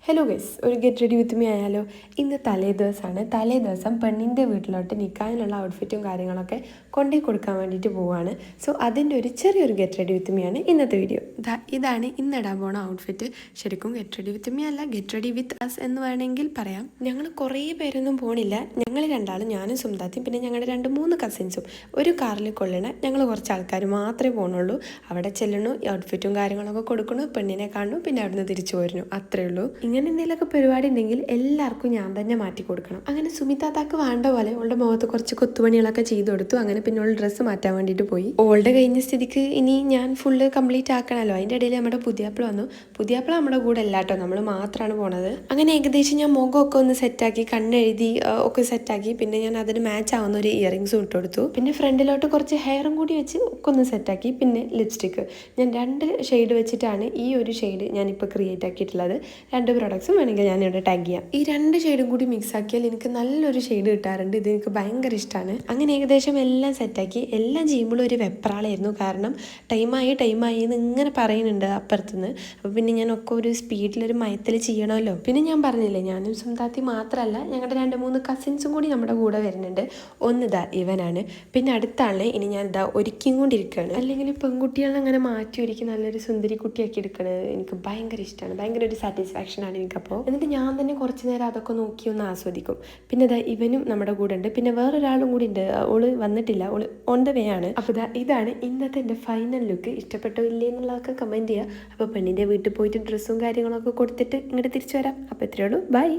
Hello guys, ഒരു get ready with me ആയാലോ. ഇന്ന് തലേദിവസമാണ്. തലേദിവസം പെണ്ണിൻ്റെ വീട്ടിലോട്ട് നിക്കാഹിനുള്ള ഔട്ട്ഫിറ്റും കാര്യങ്ങളൊക്കെ കൊണ്ടേ കൊടുക്കാൻ വേണ്ടിയിട്ട് പോവുകയാണ്. സോ അതിൻ്റെ ഒരു ചെറിയൊരു ഗെറ്റ് റെഡി വിത്ത് മീ ആണ് ഇന്നത്തെ വീഡിയോ. ഇതാണ് ഇന്നിടാൻ പോണ ഔട്ട്ഫിറ്റ്. ശരിക്കും ഗെറ്റ് റെഡി വിത്ത് മീ അല്ല, ഗെറ്റ് റെഡി വിത്ത് അസ് എന്ന് വേണമെങ്കിൽ പറയാം. ഞങ്ങൾ കുറേ പേരൊന്നും പോണില്ല. ഞങ്ങൾ രണ്ടാളും, ഞാനും സുംതാത്തിയും പിന്നെ ഞങ്ങളുടെ 2-3 കസിൻസും ഒരു കാറിൽ കൊള്ളണ ഞങ്ങൾ കുറച്ച് ആൾക്കാർ മാത്രമേ പോകണുള്ളൂ. അവിടെ ചെല്ലണു, ഔട്ട്ഫിറ്റും കാര്യങ്ങളൊക്കെ കൊടുക്കണു, പെണ്ണിനെ കാണുന്നു, പിന്നെ അവിടുന്ന് തിരിച്ചു പോരുന്നു. അത്രേ ഉള്ളൂ. ഇങ്ങനെ എന്തെങ്കിലുമൊക്കെ പരിപാടി ഉണ്ടെങ്കിൽ എല്ലാവർക്കും ഞാൻ തന്നെ മാറ്റി കൊടുക്കണം. അങ്ങനെ സുമിതാത്താക്ക് വേണ്ട പോലെ അവളുടെ മുഖത്ത് കുറച്ച് കൊത്തുപണികളൊക്കെ ചെയ്തു കൊടുത്തു. അങ്ങനെ പിന്നെ അവൾ ഡ്രസ്സ് മാറ്റാൻ വേണ്ടിയിട്ട് പോയി. ഓളുടെ കഴിഞ്ഞ സ്ഥിതിക്ക് ഇനി ഞാൻ ഫുള്ള് കംപ്ലീറ്റ് ആക്കണമല്ലോ. അതിൻ്റെ ഇടയിൽ നമ്മുടെ പുതിയാപ്പിള വന്നു. പുതിയാപ്പിള നമ്മുടെ കൂടെ അല്ലാട്ടോ, നമ്മൾ മാത്രമാണ് പോണത്. അങ്ങനെ ഏകദേശം ഞാൻ മുഖമൊക്കെ ഒന്ന് സെറ്റാക്കി, കണ്ണെഴുതി ഒക്കെ സെറ്റാക്കി. പിന്നെ ഞാൻ അതിന് മാച്ച് ആവുന്ന ഒരു ഇയറിങ്സും ഇട്ട് കൊടുത്തു. പിന്നെ ഫ്രണ്ടിലോട്ട് കുറച്ച് ഹെയറും കൂടി വെച്ച് ഒക്കെ ഒന്ന് സെറ്റാക്കി. പിന്നെ ലിപ്സ്റ്റിക്ക് ഞാൻ 2 ഷെയ്ഡ് വെച്ചിട്ടാണ് ഈ ഒരു ഷെയ്ഡ് ഞാനിപ്പോൾ ക്രിയേറ്റ് ആക്കിയിട്ടുള്ളത്. 2 പ്രോഡക്ട്സും വേണമെങ്കിൽ ഞാനിവിടെ ടാഗ് ചെയ്യാം. ഈ 2 ഷെയ്ഡും കൂടി മിക്സ് ആക്കിയാൽ എനിക്ക് നല്ലൊരു ഷെയ്ഡ് കിട്ടാറുണ്ട്. ഇത് എനിക്ക് ഭയങ്കര ഇഷ്ടമാണ്. അങ്ങനെ ഏകദേശം എല്ലാം സെറ്റാക്കി. എല്ലാം ചെയ്യുമ്പോഴും ഒരു വെപ്രാളായിരുന്നു. കാരണം ടൈമായി എന്ന് ഇങ്ങനെ പറയുന്നുണ്ട് അപ്പുറത്തുനിന്ന്. അപ്പോൾ പിന്നെ ഞാൻ ഒക്കെ ഒരു സ്പീഡിലൊരു മയത്തിൽ ചെയ്യണമല്ലോ. പിന്നെ ഞാൻ പറഞ്ഞില്ലേ, ഞാനും സുംതാത്തി മാത്രമല്ല, ഞങ്ങളുടെ 2-3 കസിൻസും കൂടി നമ്മുടെ കൂടെ വരുന്നുണ്ട്. ഒന്നിതാ ഇവനാണ്. പിന്നെ അടുത്ത ആളിനെ ഇനി ഞാൻ ഇതാ ഒരുക്കിയും കൊണ്ടിരിക്കുകയാണ്. അല്ലെങ്കിൽ പെൺകുട്ടികളെ അങ്ങനെ മാറ്റി ഒരുക്കി നല്ലൊരു സുന്ദരി കുട്ടിയാക്കി എടുക്കണത് എനിക്ക് ഭയങ്കര ഇഷ്ടമാണ്. ഭയങ്കര ഒരു സാറ്റിസ്ഫാക്ഷൻ ആണ് എനിക്കപ്പോൾ. എന്നിട്ട് ഞാൻ തന്നെ കുറച്ച് നേരം അതൊക്കെ നോക്കി ഒന്ന് ആസ്വദിക്കും. പിന്നെ ഇതാ ഇവനും നമ്മുടെ കൂടെ ഉണ്ട്. പിന്നെ വേറൊരാളും കൂടി ഉണ്ട്. ഓള് വന്നിട്ടില്ല, ഓള് ഓൺ ദ വേ ആണ്. അപ്പോൾ ഇതാണ് ഇന്നത്തെ എൻ്റെ ഫൈനൽ ലുക്ക്. ഇഷ്ടപ്പെട്ടോ ഇല്ലേ എന്നുള്ളതൊക്കെ കമൻറ്റ് ചെയ്യുക. അപ്പോൾ പെണ്ണിൻ്റെ വീട്ടിൽ പോയിട്ട് ഡ്രസ്സും കാര്യങ്ങളൊക്കെ കൊടുത്തിട്ട് ഇങ്ങോട്ട് തിരിച്ചു വരാം. അപ്പോൾ ഇത്രയേ ഉള്ളൂ. ബൈ.